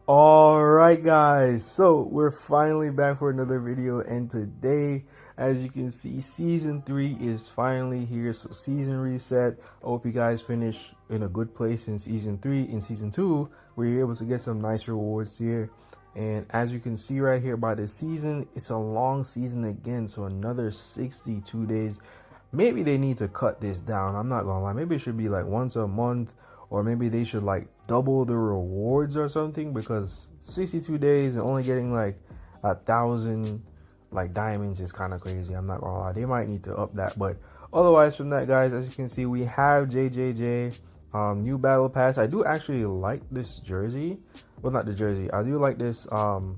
Alright guys, so we're finally back for another video, and today, as you can see, season 3 is finally here. So season reset. I hope you guys finish in a good place in season 3. In season 2, we're able to get some nice rewards here. And as you can see right here by the season, it's a long season again, so another 62 days. Maybe they need to cut this down, I'm not gonna lie. Maybe it should be like once a month, or maybe they should like double the rewards or something, because 62 days and only getting like 1,000 like diamonds is kind of crazy. I'm not gonna lie, they might need to up that. But otherwise, from that, guys, as you can see, we have JJJ new battle pass. I do actually like this jersey. Well, not the jersey, I do like this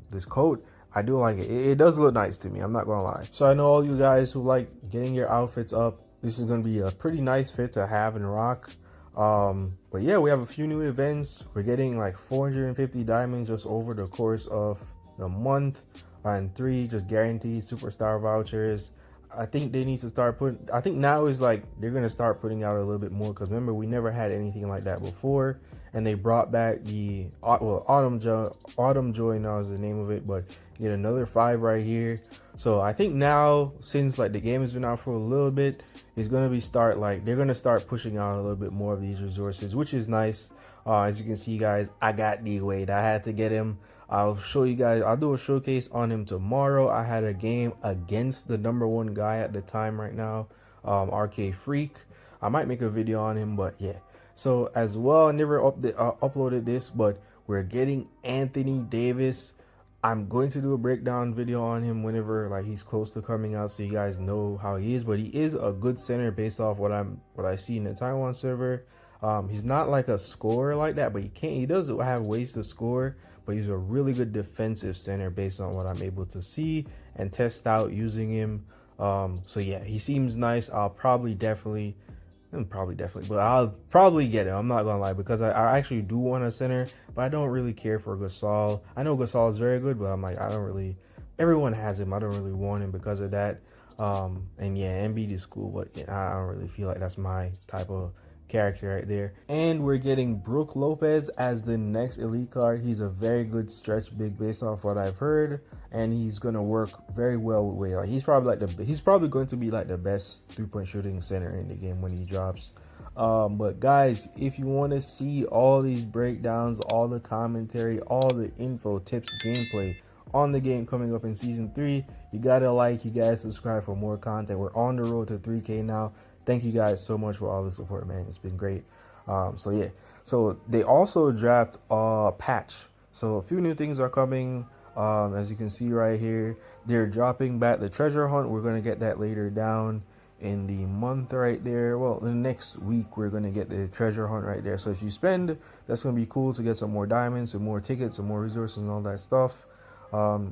this coat. I do like it. It does look nice to me, I'm not gonna lie. So I know all you guys who like getting your outfits up, this is gonna be a pretty nice fit to have and rock. But yeah, we have a few new events. We're getting like 450 diamonds just over the course of the month, and 3 just guaranteed superstar vouchers. I think they need to start putting, I think now is like they're gonna start putting out a little bit more, because remember, we never had anything like that before, and they brought back the autumn joy now is the name of it. But you get another 5 right here. So I think now, since like the game has been out for a little bit, it's gonna be they're gonna start pushing out a little bit more of these resources, which is nice. As you can see, guys, I got D Wade. I had to get him. I'll show you guys, I'll do a showcase on him tomorrow. I had a game against the #1 guy at the time right now, RK Freak. I might make a video on him, but yeah. So as well, I never uploaded this, but we're getting Anthony Davis. I'm going to do a breakdown video on him whenever like he's close to coming out, so you guys know how he is. But he is a good center based off what I see in the Taiwan server. He's not like a scorer like that, but he does have ways to score, but he's a really good defensive center based on what I'm able to see and test out using him. So yeah, he seems nice. I'll probably definitely, but I'll probably get it. I'm not gonna lie, because I actually do want a center, but I don't really care for Gasol. I know Gasol is very good, but I'm like, I don't really, everyone has him, I don't really want him because of that. And yeah, Embid is cool, but yeah, I don't really feel like that's my type of character right there. And we're getting Brook Lopez as the next elite card. He's a very good stretch big based off what I've heard, and he's gonna work very well with Wade. Like, he's probably going to be like the best 3-point shooting center in the game when he drops. But guys, if you want to see all these breakdowns, all the commentary, all the info, tips, gameplay on the game coming up in season 3, you gotta like, you guys subscribe for more content. We're on the road to 3K now. Thank you guys so much for all the support, man. It's been great. So yeah, so they also dropped a patch, so a few new things are coming. As you can see right here, they're dropping back the treasure hunt. We're gonna get that later down in the month right there. Well, the next week we're gonna get the treasure hunt right there. So if you spend, that's gonna be cool to get some more diamonds, some more tickets, some more resources, and all that stuff.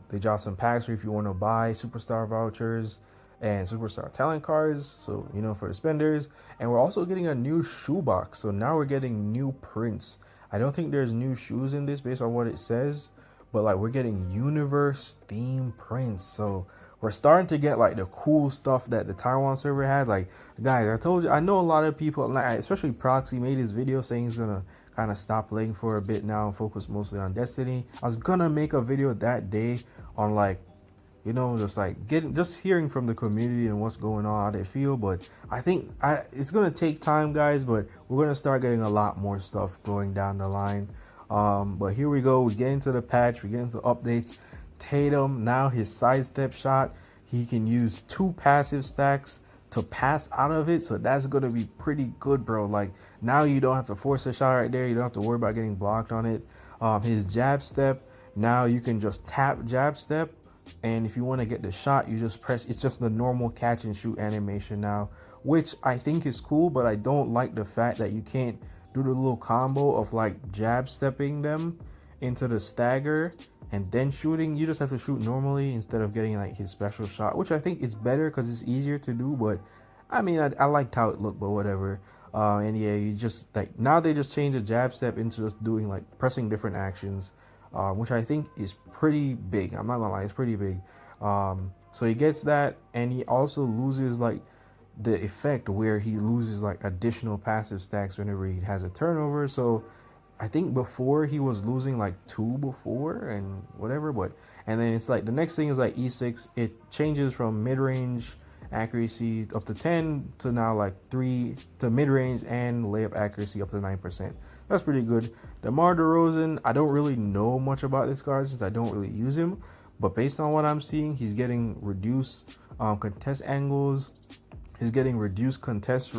They dropped some packs for if you want to buy superstar vouchers and superstar talent cards, so you know, for the spenders. And we're also getting a new shoebox, so now we're getting new prints. I don't think there's new shoes in this based on what it says, but like we're getting universe theme prints. So we're starting to get like the cool stuff that the Taiwan server had. Like, guys, I told you, I know a lot of people, like especially Proxy, made this video saying he's gonna kind of stop playing for a bit now and focus mostly on Destiny. I was gonna make a video that day on like, you know, just like just hearing from the community and what's going on, how they feel. But I think it's gonna take time, guys, but we're gonna start getting a lot more stuff going down the line. But here we go, we get into the patch, we get into updates. Tatum, now his sidestep shot, he can use 2 passive stacks to pass out of it, so that's gonna be pretty good, bro. Like, now you don't have to force a shot right there, you don't have to worry about getting blocked on it. His jab step, now you can just tap jab step, and if you want to get the shot, you just press. It's just the normal catch and shoot animation now, which I think is cool, but I don't like the fact that you can't do the little combo of like jab stepping them into the stagger and then shooting. You just have to shoot normally instead of getting like his special shot, which I think is better because it's easier to do. But I mean, I liked how it looked, but whatever. And yeah, you just like, now they just change the jab step into just doing like pressing different actions, which I think is pretty big. I'm not gonna lie, it's pretty big. So he gets that, and he also loses like the effect where he loses like additional passive stacks whenever he has a turnover. So I think before he was losing like 2 before and whatever, but and then it's like the next thing is like E6. It changes from mid-range accuracy up to 10 to now like 3 to mid-range and layup accuracy up to 9%. That's pretty good. DeMar DeRozan, I don't really know much about this card since I don't really use him, but based on what I'm seeing, he's getting reduced contest angles. He's getting reduced contest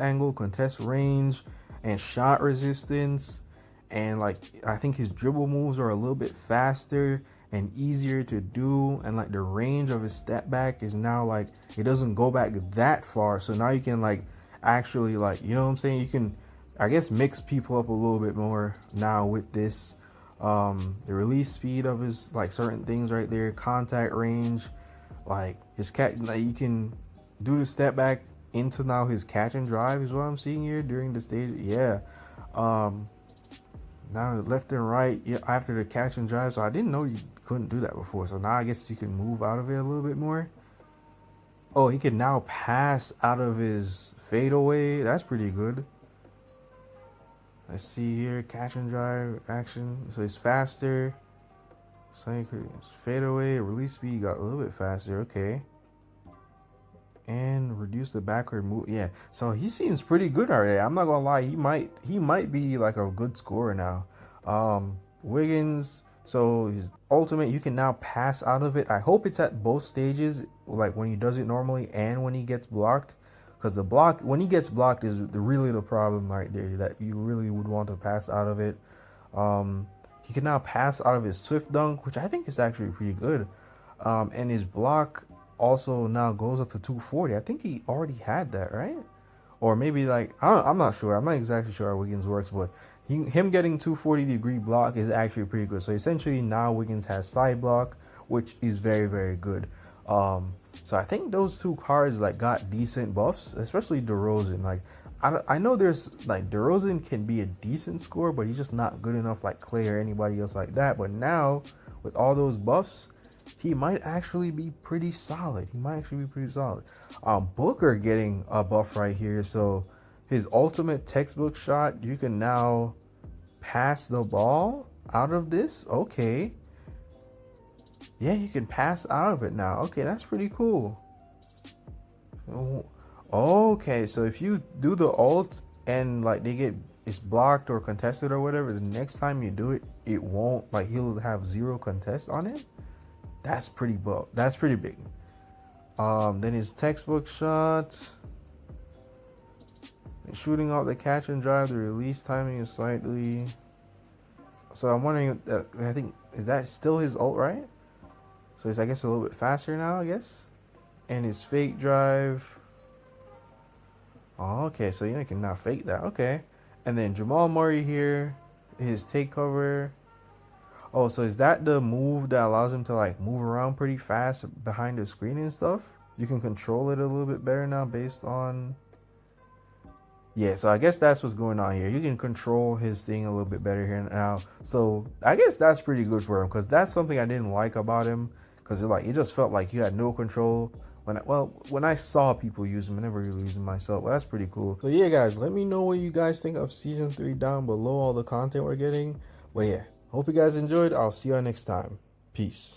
angle, contest range, and shot resistance. And like I think his dribble moves are a little bit faster and easier to do, and like the range of his step back is now like it doesn't go back that far. So now you can like actually like, you know what I'm saying, you can I guess mix people up a little bit more now with this. The release speed of his like certain things right there, contact range, like his like you can do the step back into now his catch and drive is what I'm seeing here during the stage. Yeah. Now left and right after the catch and drive. So I didn't know you couldn't do that before. So now I guess you can move out of it a little bit more. Oh, he can now pass out of his fadeaway. That's pretty good. Let's see here. Catch and drive action. So it's faster. Fadeaway. Release speed got a little bit faster. Okay. And reduce the backward move. Yeah, so he seems pretty good already. I'm not gonna lie, he might be like a good scorer now. Wiggins, so his ultimate, you can now pass out of it. I hope it's at both stages, like when he does it normally and when he gets blocked, because the block when he gets blocked is really the problem right there, that you really would want to pass out of it. He can now pass out of his swift dunk, which I think is actually pretty good. And his block also now goes up to 240. I think he already had that, right? Or maybe like I'm not sure. I'm not exactly sure how Wiggins works, but him getting 240-degree block is actually pretty good. So essentially now Wiggins has side block, which is very, very good. So I think those two cards like got decent buffs, especially DeRozan. Like I know there's like DeRozan can be a decent scorer, but he's just not good enough like Clay or anybody else like that. But now with all those buffs, he might actually be pretty solid. Booker getting a buff right here. So his ultimate textbook shot, you can now pass the ball out of this. Okay. Yeah, you can pass out of it now. Okay, that's pretty cool. Okay, so if you do the ult and like it's blocked or contested or whatever, the next time you do it, it won't, like he'll have 0 contest on it. That's pretty big. Then his textbook shot, shooting off the catch and drive, the release timing is slightly. So I'm wondering, I think, is that still his ult, right? So it's, I guess, a little bit faster now, I guess. And his fake drive. Oh, okay, so you can now fake that. Okay. And then Jamal Murray here, his take cover. Oh, so is that the move that allows him to like move around pretty fast behind the screen and stuff? You can control it a little bit better now based on. Yeah, so I guess that's what's going on here. You can control his thing a little bit better here now. So I guess that's pretty good for him, because that's something I didn't like about him, because it just felt like you had no control. When I saw people use him, I never really used him myself. Well, that's pretty cool. So yeah, guys, let me know what you guys think of Season 3 down below, all the content we're getting. But yeah. Hope you guys enjoyed. I'll see you next time. Peace.